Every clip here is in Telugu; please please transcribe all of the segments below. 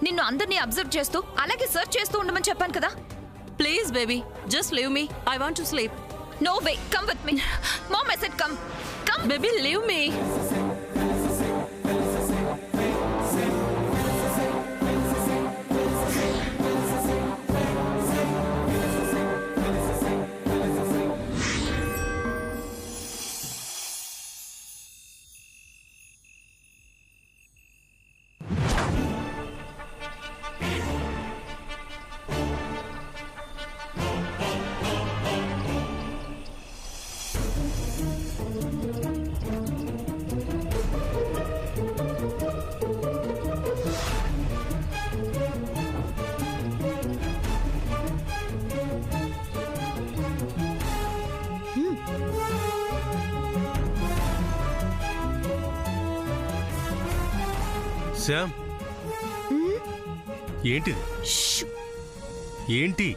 నిన్ను అందరినీ అబ్జర్వ్ చేస్తూ అలాగే సర్చ్ చేస్తూ ఉండమని చెప్పాను కదా. Please baby, just leave me. I want to sleep. No way, come with me. Mom, I said come. Come baby, leave me. Shyam, ఏంటిది? ఏంటి?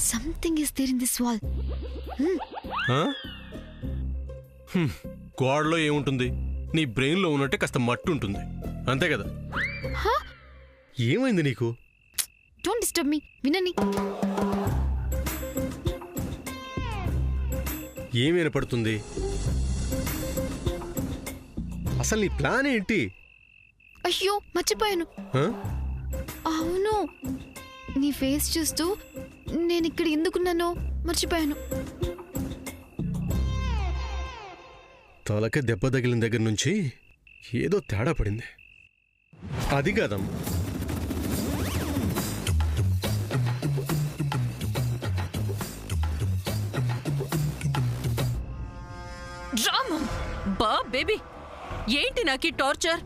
Something is there in this wall. గోడలో ఏముంటుంది? నీ బ్రెయిన్ లో ఉన్నట్టే కాస్త మట్టు ఉంటుంది, అంతే కదా? ఏమైంది నీకు? డోంట్ డిస్టర్బ్ మీ. వినని. ఏమి వినపడుతుంది? అసలు నీ ప్లాన్ ఏంటి? అయ్యో, మర్చిపోయాను. అవును, నీ ఫేస్ చూస్తూ నేను ఇక్కడ ఎందుకున్నానో మర్చిపోయాను. తలకి దెబ్బ తగిలిన దగ్గర నుంచి ఏదో తేడా పడింది. అది కాదమ్మా, బా బేబీ, ఏంటి నాకు ఈ టార్చర్?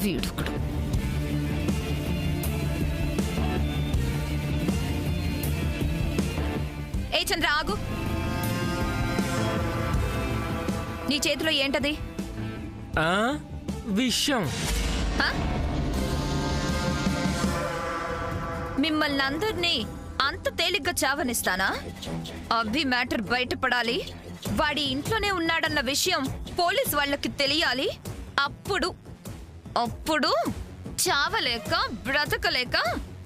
వీడుకుడు. ఏ చంద్ర, ఆగు. నీ చేతిలో ఏంటది? విషయం. మిమ్మల్ని అందరినీ అంత తేలిగ్గా చావనిస్తానా? అభి మ్యాటర్ బయటపడాలి, వాడి ఇంట్లోనే ఉన్నాడన్న విషయం పోలీస్ వాళ్ళకి తెలియాలి. అప్పుడు అప్పుడు చావలేక బ్రతకలేక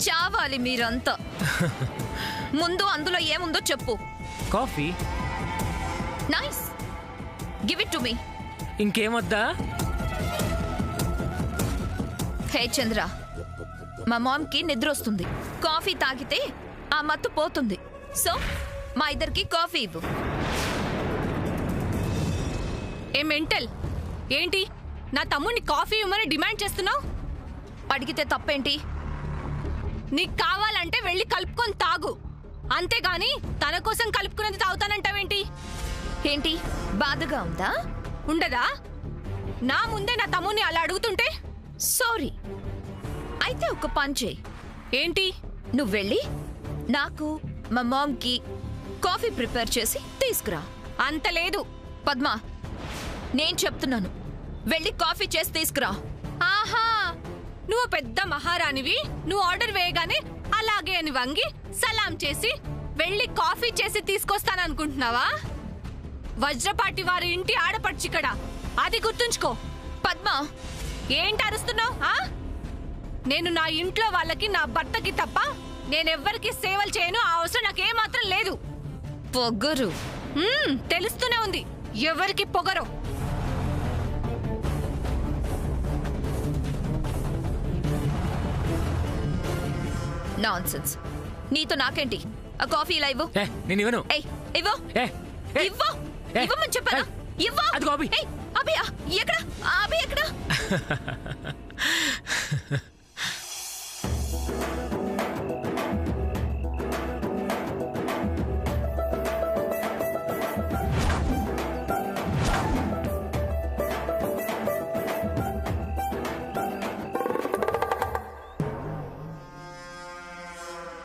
చావాలి మీరంతా. ముందు అందులో ఏముందో చెప్పు. Coffee. Nice, give it to me. ఇంకేమొద్దా? హే చంద్ర, మా మామ్కి నిద్ర వస్తుంది. కాఫీ తాగితే ఆ మత్తు పోతుంది. సో మా ఇద్దరికి కాఫీ ఇవ్వు. ఏ మెంటల్, ఏంటి నా తమ్ముడిని కాఫీ ఇవ్వమని డిమాండ్ చేస్తున్నావు? అడిగితే తప్పేంటి? నీకు కావాలంటే వెళ్ళి కలుపుకొని తాగు, అంతేగాని తన కోసం కలుపుకునేది తాగుతానంటావేంటి? ఏంటి, బాధగా ఉందా? ఉండదా? నా ముందే నా తమ్ముడిని అలా అడుగుతుంటే? సారీ, అయితే ఒక పని చేయి. ఏంటి? నువ్వు వెళ్ళి నాకు మా మామ్కి కాఫీ ప్రిపేర్ చేసి తీసుకురా. అంత లేదు పద్మ, నేను చెప్తున్నాను, వెళ్ళి కాఫీ చేసి తీసుకురా. ఆహా, నువ్వు పెద్ద మహారాణివి. నువ్వు ఆర్డర్ వేయగానే అలాగే అని వంగి సలాం చేసి వెళ్ళి కాఫీ చేసి తీసుకొస్తాననుకుంటున్నావా? వజ్రపాటి వారి ఇంటి ఆడపడిచిక్కడ, అది గుర్తుంచుకో. పద్మ, ఏంటి అరుస్తున్నావు? నేను నా ఇంట్లో వాళ్ళకి, నా భర్తకి తప్ప నేనెవ్వరికి సేవలు చేయను. ఆ అవసరం నాకేమాత్రం లేదు. పొగరు తెలుస్తూనే ఉంది ఎవరికి పొగరో. నాన్సెన్స్. నీతో నాకేంటి? ఆ కాఫీ ఇలా ఇవ్వు. నేను ఇవ్వను. ఇవ్వు, ఇవ్వు, ఇవ్వమని చెప్పానా? ఇవ్వు. అది కాఫీ. అభి ఎక్కడ? అభి ఎక్కడ?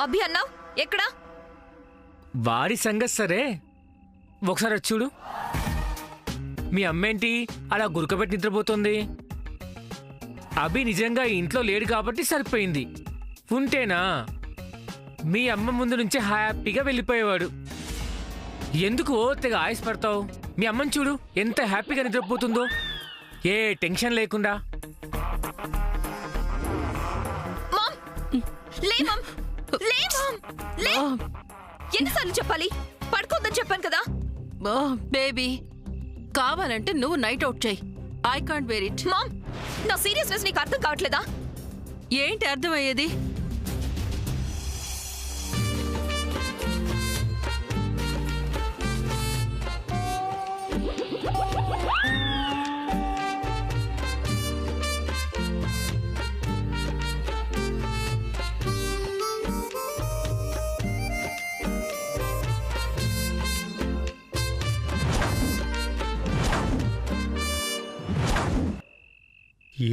అభి అన్నావు, ఎక్కడా? వాడి సంగతి సరే, ఒకసారి చూడు. మీ అమ్మేంటి అలా గురకబెట్టి నిద్రపోతుంది? అభి నిజంగా ఈ ఇంట్లో లేడు కాబట్టి సరిపోయింది. ఉంటేనా మీ అమ్మ ముందు నుంచే హ్యాపీగా వెళ్ళిపోయేవాడు. ఎందుకు తెగ ఆయాసపడతావు? మీ అమ్మని చూడు, ఎంత హ్యాపీగా నిద్రపోతుందో, ఏ టెన్షన్ లేకుండా. మామ్ లే మామ్, లే మామ్, లే. ఎన్నిసార్లు చెప్పాలి? పడుకోద్దని చెప్పాను కదా. బేబీ, కావాలంటే నువ్వు నైట్ అవుట్ చేయి. I can't bear it. Mom, నా సీరియస్నెస్ నీకు అర్థం కావట్లేదా? ఏంటి అర్థమయ్యేది?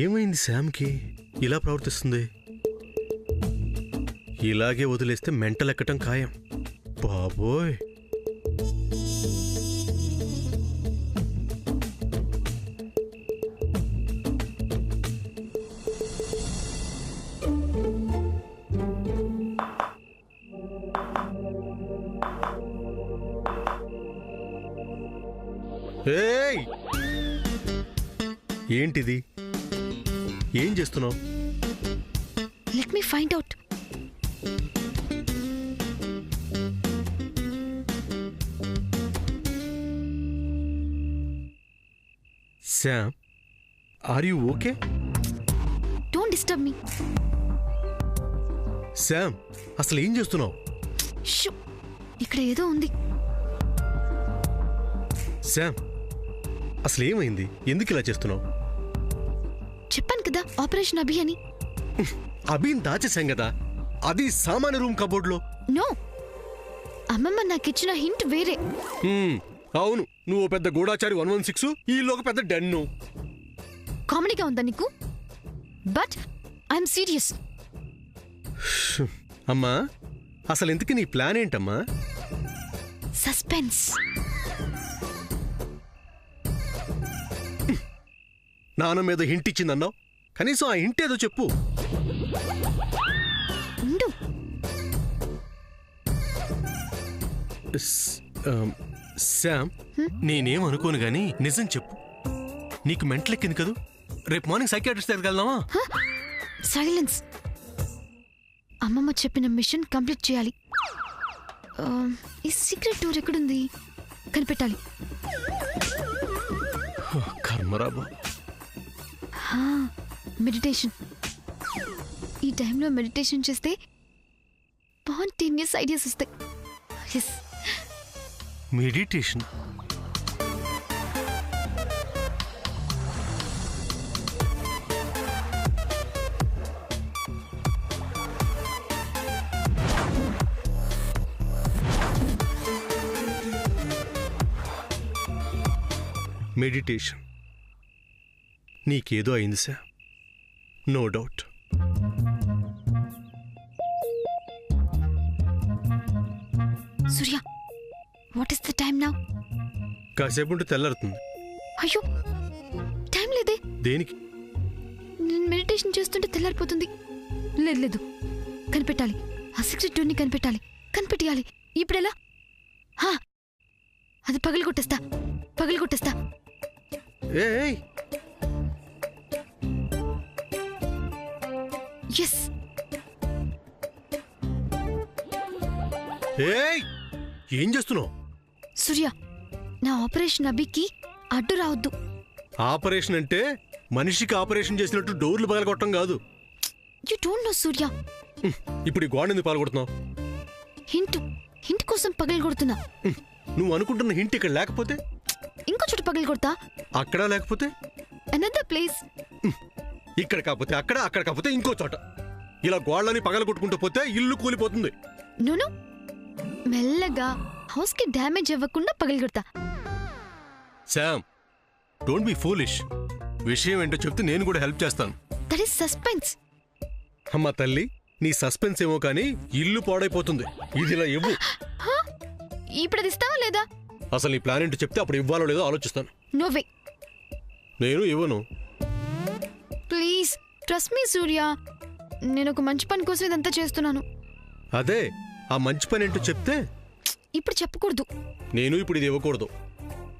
ఏమైంది శామ్కి ఇలా ప్రవర్తిస్తుంది? ఇలాగే వదిలేస్తే మెంటల్ ఎక్కటం ఖాయం. బాబోయ్, ఏయ్! ఏంటిది? ఏం చేస్తున్నావు? Let me find out. Sam, are you okay? Don't disturb me. Sam, అసలు ఏం చేస్తున్నావు? షూ, ఇక్కడ ఏదో ఉంది. శామ్, అసలు ఏమైంది? ఎందుకు ఇలా చేస్తున్నావు? చెప్పాను కదా, ఆపరేషన్ అభి అని. అభిని దాచేశాం కదా, అది సామాన్య రూమ్ కబోర్డ్లో. నో, అమ్మమ్మ నాకిచ్చిన హింట్ వేరే. అవును, నువ్వు పెద్ద గూఢాచారి 116, ఈలో ఒక పెద్ద డెన్ను. కామెడీగా ఉందా నీకు? But I'm serious. అమ్మా, అసలు ఎందుకు నీ ప్లాన్ ఏంటమ్మా? సస్పెన్స్. నాన్న మీద హింట్ ఇచ్చిందన్నావు, కనీసం ఆ హింట్ ఏదో చెప్పు. ఉండు. శామ్, నేనేం అనుకోను గానీ నిజం చెప్పు. నీకు మెంటలెక్కింది కదూ? రేపు మార్నింగ్ సైకియాట్రిస్ట్ దగ్గరికి వెళ్దామా? సైలెన్స్. అమ్మమ్మ చెప్పిన మిషన్ కంప్లీట్ చేయాలి. ఈ సీక్రెట్ డోర్ ఎక్కడుంది? కనిపెట్టాలి. కర్మరాబా. మెడిటేషన్. ఈ టైంలో మెడిటేషన్ చేస్తే స్పాంటేనియస్ ఐడియాస్ వస్తాయి. ఎస్. మెడిటేషన్. మెడిటేషన్. నీకేదో అయింది sir, no doubt. Surya, what is the time now? కాసేపు ఉంటే తెల్లారుతుంది. అయ్యో, టైం లేదే. దేనికి? నేను మెడిటేషన్ చేస్తుంటే తెల్లారిపోతుంది. లేదు లేదు, కనిపెట్టాలి. ఆ సీక్రెట్ డోర్ని కనిపెట్టాలి. కనిపెట్టాలి. ఇప్పుడెలా? అది పగలగొట్టేస్తా. ఏయ్, ఎస్. ఏయ్, ఏం చేస్తున్నావు? సూర్య, నా ఆపరేషన్ అభికి అడ్డు రావద్దు. ఆపరేషన్ అంటే మనిషికి ఆపరేషన్ చేసినట్టు డోర్లు పగలగొట్టడం కాదు. యు డోంట్ నో సూర్య. ఇప్పుడు ఈ గోడ ఎందుకు పాల్గొడుతున్నావు? హింట్ కోసం పగలగొడుతున్నా. నువ్వు అనుకుంటున్న హింట్ ఇక్కడ లేకపోతే? ఇంకో చోట పగలగొడతా. అక్కడ లేకపోతే అనదర్ ప్లేస్. ఇక్కడ కాకపోతే అక్కడ, అక్కడ కాకపోతే ఇంకో చోట. ఇలా గోడలని పగలగొట్టుకుంటూ పోతే ఇల్లు కూలిపోతుంది. నోను, మెల్లగా హౌస్ కి డ్యామేజ్ అవ్వకుండా పగలగొడతా. Sam, don't be foolish. విషయం ఏంటో చెప్తే నేను కూడా హెల్ప్ చేస్తాను. That is suspense. అమ్మా తల్లి, నీ సస్పెన్స్ ఏమో కానీ ఇల్లు పాడైపోతుంది. ఇది ఇలా ఇవ్వు. ఇప్పుడు అది ఇస్తావా లేదా? అసలు నీ ప్లాన్ ఏంటో చెప్తే అప్పుడు ఇవ్వాలో లేదో ఆలోచిస్తాను. No way. నేను ఇవ్వను. ప్లీజ్ ట్రస్ట్ మీ సూర్య, నేను ఒక మంచి పని కోసం ఇదంతా చేస్తున్నాను. అదే ఆ మంచి పని ఏంటో చెప్తే. ఇప్పుడు చెప్పకూడదు. నేను ఇప్పుడు ఇది ఇవ్వకూడదు.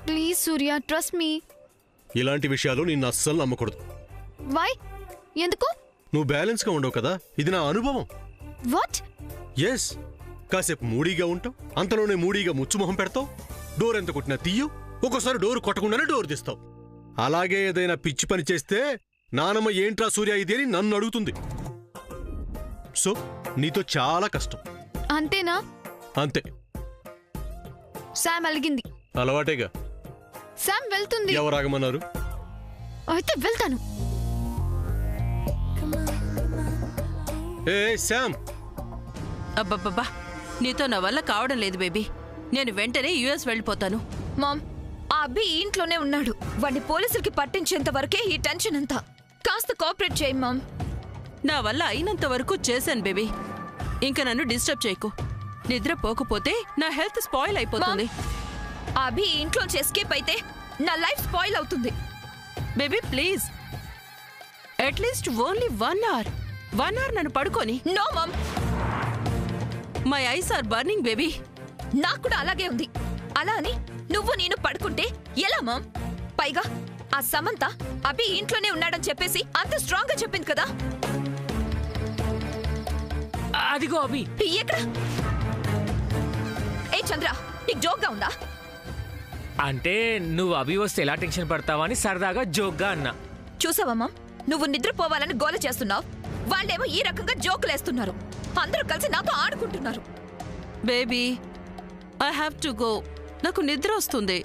Please Surya, trust me. ఇలాంటి విషయాలు నిన్ను అస్సలు నమ్మకూడదు. వై? ఎందుకు? నువ్వు బ్యాలెన్స్గా ఉండవు కదా, ఇది నా అనుభవం. వాట్? ఎస్, కాసేపు మూడీగా ఉంటావు, అంతలోనే మూడీగా ముచ్చుమొహం పెడతావు, డోర్ ఎంత కొట్టినా తీయు, ఒక్కోసారి డోర్ కొట్టకుండానే డోర్ తీస్తావు. అలాగే ఏదైనా పిచ్చి పని చేస్తే నానమ్మ ఏంట్రా సూర్య ఇది అని నన్ను అడుగుతుంది. సో నీతో చాలా కష్టం. అంతేనా? అంతే. శామ్ అలిగింది. అలవాటేగా. శామ్ వెళ్తుంది. ఎవరాగమన్నారు? అయితే వెళ్తాను. ఏ శామ్. అబ్బబ్బబ్బా, నీతో నా వల్ల కావడం లేదు బేబీ. నేను వెంటనే యుఎస్ వెళ్ళిపోతాను. మామ్, ఆ అబ్బి ఈ ఇంట్లోనే ఉన్నాడు. వాడిని పోలీసులకి పట్టించేంత వరకే ఈ టెన్షన్ అంతా. కాస్త కోఆపరేట్ చేయి మామ్. నా వల్ల అయినంత వరకు చేశాను బేబీ. ఇంకా నన్ను డిస్టర్బ్ చేయకు. నిద్ర పోకపోతే నా హెల్త్ స్పాయిల్ అయిపోతుంది. ఆ అబ్బి ఈ ఇంట్లోంచి ఎస్కేప్ అయితే నా లైఫ్ స్పాయిల్ అవుతుంది. Baby please, at least only 1 hour. 1 hour నన్ను పడుకొని. No mom. My eyes are burning baby. నాకు కూడా అలాగే ఉంది. అలా అని నువ్వు నేను పడుకుంటే ఎలా మామ్? పైగా ఆ సమంత అభి ఇంట్లోనే ఉన్నాడని చెప్పేసి అంత స్ట్రాంగ్ గా చెప్పింది కదా. అదిగో అభి. ఎక్కడ? ఏ చంద్ర, నీకు జోక్గా ఉందా? అంటే నువ్వు అభి వస్తే ఎలా టెన్షన్ పడతావని సరదాగా జోక్గా అన్నా. చూసావా మామ్, నువ్వు నిద్రపోవాలని గోల చేస్తున్నావు, వాళ్ళేమో ఈ రకంగా జోకులేస్తున్నారు. అందరూ కలిసి నాతో ఆడుకుంటున్నారు. Baby I have to go. నాకు నిద్ర వస్తుంది.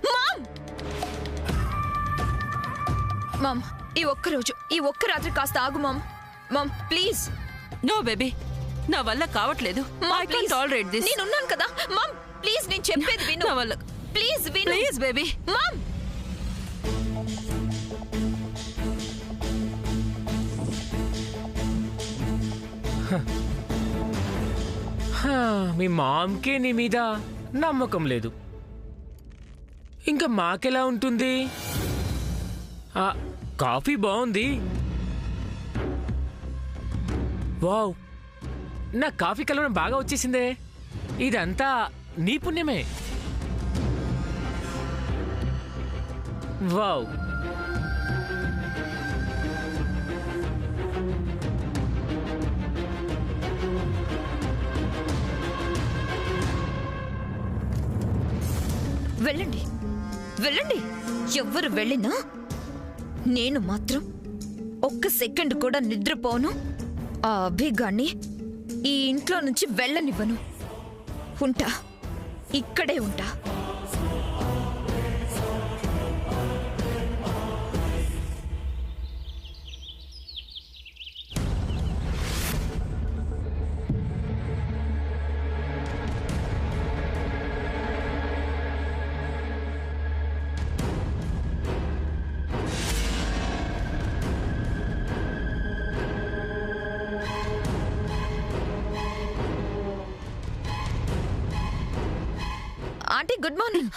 మామ్, ఈ ఒక్కరోజు, ఈ ఒక్క రాత్రి కాస్త ఆగు mom. Mom please. No baby, నా వల్ల కావట్లేదు. I can't tolerate this. నేనున్నాను కదా మామ్, ప్లీజ్ నేను చెప్పేది విను. నా వల్ల. ప్లీజ్ విను. Please baby. మామ్. మీ మామ్కే నీ మీద నమ్మకం లేదు, ఇంకా మాకెలా ఉంటుంది? కాఫీ బాగుంది. వావ్, నా కాఫీ కలవడం బాగా వచ్చేసిందే. ఇదంతా నీ పుణ్యమే. వావ్. వెళ్ళండి, వెళ్ళండి. ఎవ్వరు వెళ్ళినా నేను మాత్రం ఒక్క సెకండ్ కూడా నిద్రపోను. ఆ అభిగాన్ని ఈ ఇంట్లో నుంచి వెళ్ళనివ్వను. ఉంటా, ఇక్కడే ఉంటా. Aunty good morning.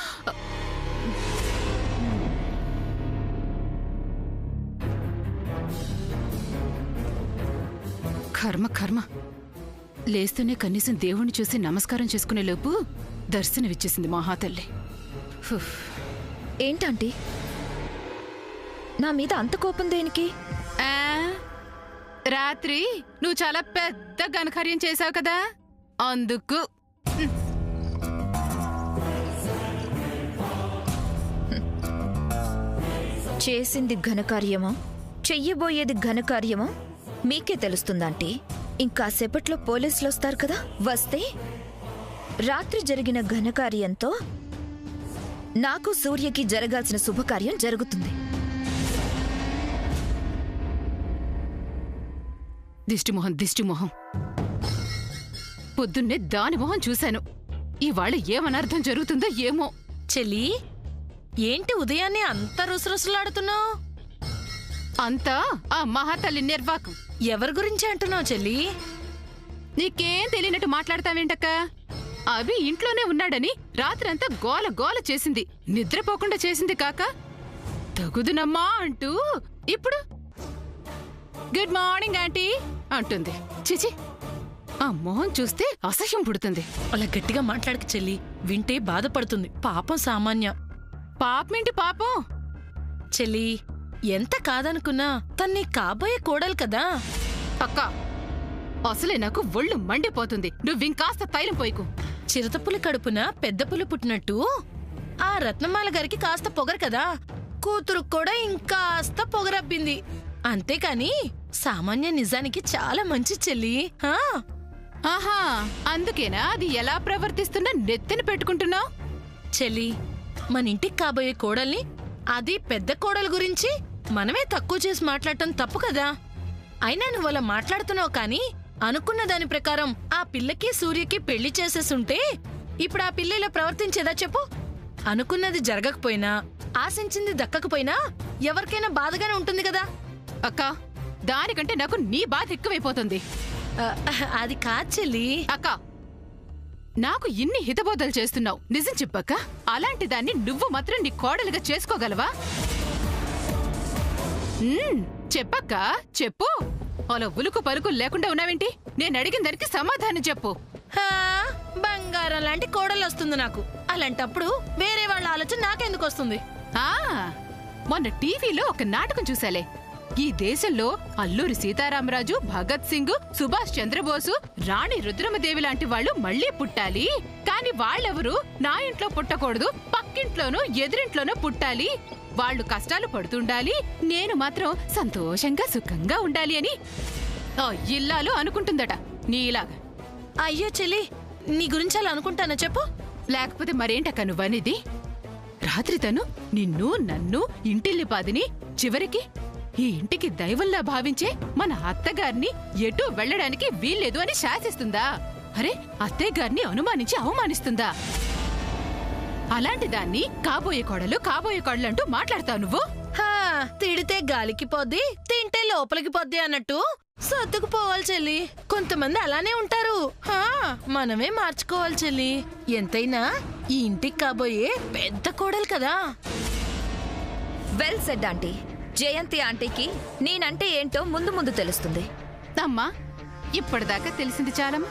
కర్మ కర్మ, లేస్తూనే కనీసం దేవుణ్ణి చూసి నమస్కారం చేసుకునే లోపు దర్శనమిచ్చేసింది మహాతల్లి. ఏంటంటీ నా మీద అంత కోపం దేనికి? రాత్రి నువ్వు చాలా పెద్ద ఘనకార్యం చేశావు కదా, అందుకు. చేసింది ఘనకార్యమా, చెయ్యబోయేది ఘనకార్యమా మీకే తెలుస్తుందంటీ. ఇంకాసేపట్లో పోలీసులు వస్తారు కదా. వస్తే రాత్రి జరిగిన ఘనకార్యంతో నాకు సూర్యకి జరగాల్సిన శుభకార్యం జరుగుతుంది. దిష్టిమొహం పొద్దున్నే దాని మొహం చూశాను. ఇవాళ ఏమనర్థం జరుగుతుందో ఏమో. చెల్లి, ఏంటి ఉదయాన్నే అంత రుసరుసలాడుతున్నావు? అంతా ఆ మహాతల్లి నిర్వాకం. ఎవరి గురించి అంటున్నావు చెల్లి? నీకేం తెలియనట్టు మాట్లాడతావేంటక్క? అభి ఇంట్లోనే ఉన్నాడని రాత్రంతా గోల గోల చేసింది, నిద్రపోకుండా చేసింది కాక తగుదునమ్మా అంటూ ఇప్పుడు గుడ్ మార్నింగ్ ఆంటీ అంటుంది. చిచి, ఆ మొహం చూస్తే అసహ్యం పుడుతుంది. అలా గట్టిగా మాట్లాడక చెల్లి, వింటే బాధపడుతుంది. పాపం సామాన్య. పాపమేంటి పాపం? చెల్లి, ఎంత కాదనుకున్నా తన్ని కాబోయే కోడలు కదా. అక్క, అసలే నాకు ఒళ్ళు మండిపోతుంది. నువ్వింకాస్త తైలం పోయికు. చిరుతపులి కడుపున పెద్ద పులి పుట్టినట్టు ఆ రత్నమాల గారికి కాస్త పొగరు కదా, కూతురు కూడా ఇంకాస్త పొగరబ్బింది. అంతేకాని సామాన్య నిజానికి చాలా మంచి చెల్లి. ఆహా, అందుకేనా అది ఎలా ప్రవర్తిస్తున్నా నెత్తిన పెట్టుకుంటున్నావు? చెల్లి, మన ఇంటికి కాబోయే కోడల్ని, అది పెద్ద కోడలు గురించి మనమే తక్కువ చేసి మాట్లాడటం తప్పు కదా. అయినా నువ్వు అలా మాట్లాడుతున్నావు కానీ అనుకున్న దాని ప్రకారం ఆ పిల్లకి సూర్యకి పెళ్లి చేసేసుంటే ఇప్పుడు ఆ పిల్ల ఇలా ప్రవర్తించేదా చెప్పు? అనుకున్నది జరగకపోయినా, ఆశించింది దక్కకపోయినా ఎవరికైనా బాధగానే ఉంటుంది కదా. అక్క, దానికంటే నాకు నీ బాధ ఎక్కువైపోతుంది. అది కాదు చెల్లి. అక్క, నాకు ఇన్ని హితబోధలు చేస్తున్నావు, నిజం చెప్పక్క. అలాంటి దాన్ని నువ్వు మాత్రం నీ కోడలుగా చేసుకోగలవా? చెప్పక్క, చెప్పు. అలా ఉలుకు పలుకు లేకుండా ఉన్నావేంటి? నేను అడిగిన దానికి సమాధానం చెప్పు. బంగారం లాంటి కోడలు వస్తుంది నాకు. అలాంటప్పుడు వేరే వాళ్ళ ఆలోచన నాకెందుకు వస్తుంది? మొన్న టీవీలో ఒక నాటకం చూసాలే. ఈ దేశంలో అల్లూరి సీతారామరాజు, భగత్ సింగ్, సుభాష్ చంద్రబోసు, రాణి రుద్రమదేవి లాంటి వాళ్ళు మళ్లీ పుట్టాలి. కాని వాళ్ళెవరూ నా ఇంట్లో పుట్టకూడదు, పక్కింట్లోనూ ఎదురింట్లోనూ పుట్టాలి. వాళ్ళు కష్టాలు పడుతుండాలి, నేను మాత్రం సంతోషంగా సుఖంగా ఉండాలి అని ఇల్లాలు అనుకుంటుందట నీలాగా. అయ్యో చెల్లి, నీ గురించి అలా అనుకుంటానా చెప్పు? లేకపోతే మరేంటక్క నువ్వనేది? రాత్రి తను నిన్ను, నన్ను, ఇంటిల్లిపాదిని, చివరికి ఈ ఇంటికి దైవంలా భావించే మన అత్తగారిని ఎటూ వెళ్లడానికి వీల్లేదు అని శాసిస్తుందా? అరే, అత్తయ్య గారిని అనుమానించి అవమానిస్తుందా? అలాంటి దాన్ని కాబోయే కోడలు అంటూ మాట్లాడతావు నువ్వు? తిడితే గాలికి పోద్ది, తింటే లోపలికి పోద్ది అన్నట్టు సర్దుకుపోవాలి చెల్లి. కొంతమంది అలానే ఉంటారు. మనమే మార్చుకోవాలి చెల్లి. ఎంతైనా ఈ ఇంటికి కాబోయే పెద్ద కోడలు కదా. Well said aunty. జయంతి ఆంటీకి నేనంటే ఏంటో ముందు ముందు తెలుస్తుంది. అమ్మా, ఇప్పటిదాకా తెలిసింది చాలమ్మా.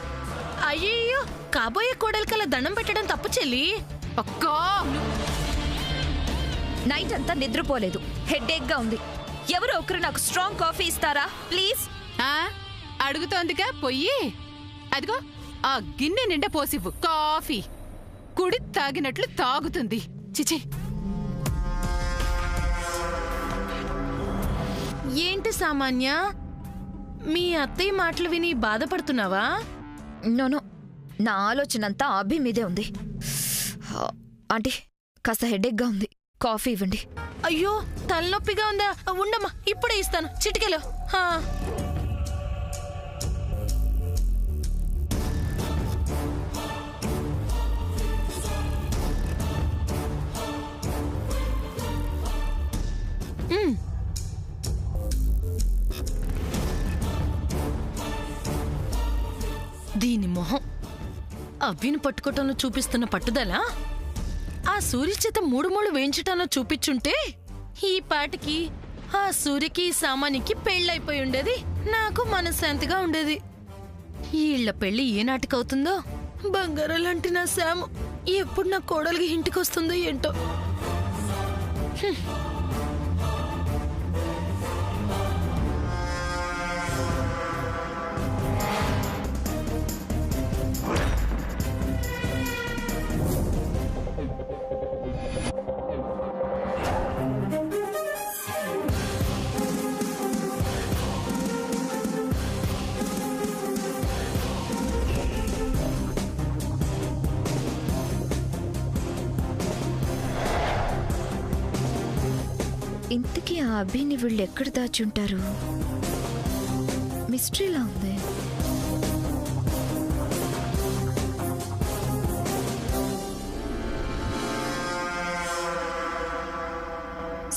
అయ్యో, కాబోయే కోడలికలా దండం పెట్టడం తప్పు చెల్లి. అక్కా, నైట్ అంతా నిద్రపోలేదు, హెడ్ఏక్ గా ఉంది. ఎవరో ఒకరు నాకు స్ట్రాంగ్ కాఫీ ఇస్తారా ప్లీజ్? అడుగుతోందిగా పొయ్యి. అదిగో ఆ గిన్నె నిండా పోసివ్వు కాఫీ. కుడి తాగినట్లు తాగుతుంది. చిచి, ఏంటి సామాన్య, మీ అత్తయ్య మాటలు విని బాధపడుతున్నావా? నోనో, నా ఆలోచనంతా అభి మీదే ఉంది. ఆంటీ, కాస్త హెడేక్ గా ఉంది, కాఫీ ఇవ్వండి. అయ్యో, తలనొప్పిగా ఉందా? ఉండమ్మా, ఇప్పుడే ఇస్తాను, చిటికెలో. దీని మొహం అవ్విని పట్టుకోవటంలో చూపిస్తున్న పట్టుదల ఆ సూర్య చేత మూడు వేయించటంలో చూపించుంటే ఈ పాటికి ఆ సూర్యకి సామాన్యకి పెళ్ళైపోయి ఉండేది, నాకు మనశ్శాంతిగా ఉండేది. వీళ్ళ పెళ్లి ఏ నాటికవుతుందో, బంగారం లాంటి నా శాము ఎప్పుడు నా కోడలికి ఇంటికి వస్తుందో ఏంటో. ఇంతకీ ఆ అభిని వీళ్ళు ఎక్కడ దాచుంటారు? మిస్టరీలా ఉంది.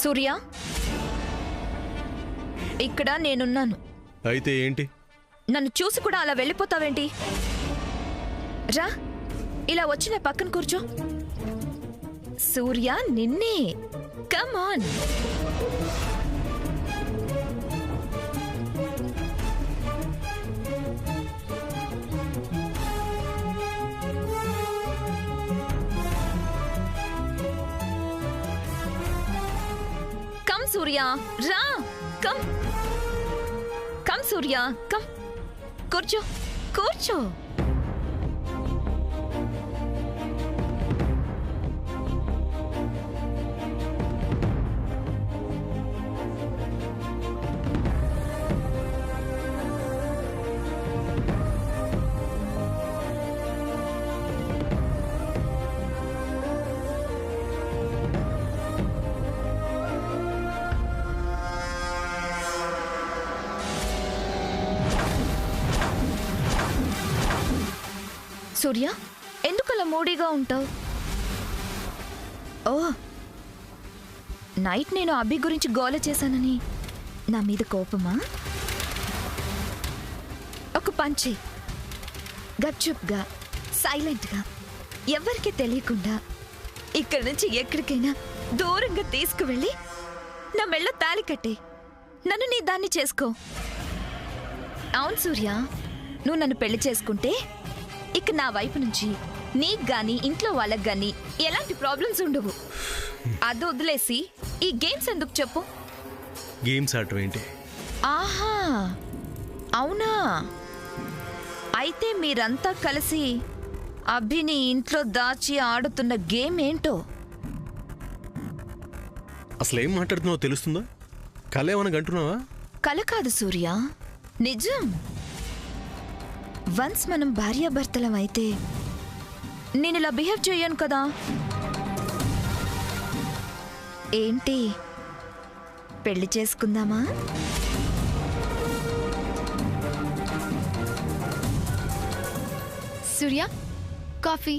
సూర్య, ఇక్కడ నేనున్నాను. అయితే ఏంటి? నన్ను చూసి కూడా అలా వెళ్ళిపోతావేంటి? రా, ఇలా వచ్చి నా పక్కన కూర్చో. సూర్య, నిన్నే. Come on. సూర్య రా కమ్ కమ్ సూర్య కమ్ కూర్చో కూర్చో సూర్య ఎందుకలా మూడీగా ఉంటావు? ఓ నైట్ నేను అభి గురించి గోల చేశానని నా మీద కోపమా? ఒక పంచి గప్చుప్గా సైలెంట్గా ఎవరికి తెలియకుండా ఇక్కడి నుంచి ఎక్కడికైనా దూరంగా తీసుకువెళ్ళి నా మెళ్ళ తాళి కట్టే నన్ను నీ దాన్ని చేసుకో. అవును సూర్య, నువ్వు నన్ను పెళ్లి చేసుకుంటే ఇక నా వైపు నుంచి నీకు గాని ఇంట్లో వాళ్ళకి గాని ఎలాంటి ప్రాబ్లమ్స్ ఉండవు. అది వదిలేసి ఈ గేమ్స్ ఎందుకు చెప్పు? గేమ్స్ ఆడటం ఏంటి? ఆహా అవునా, అయితే మీరంతా కలిసి అభిని ఇంట్లో దాచి ఆడుతున్న గేమ్ ఏంటో? అసలు ఏం మాట్లాడుతున్నావో తెలుస్తుందా? కళ ఏమన్నా గంటున్నావా? కల కాదు సూర్య, నిజం. వన్స్ మనం భార్యాభర్తలం అయితే నేను ఇలా బిహేవ్ చేయను కదా. ఏంటి, పెళ్లి చేసుకుందామా? సూర్య కాఫీ.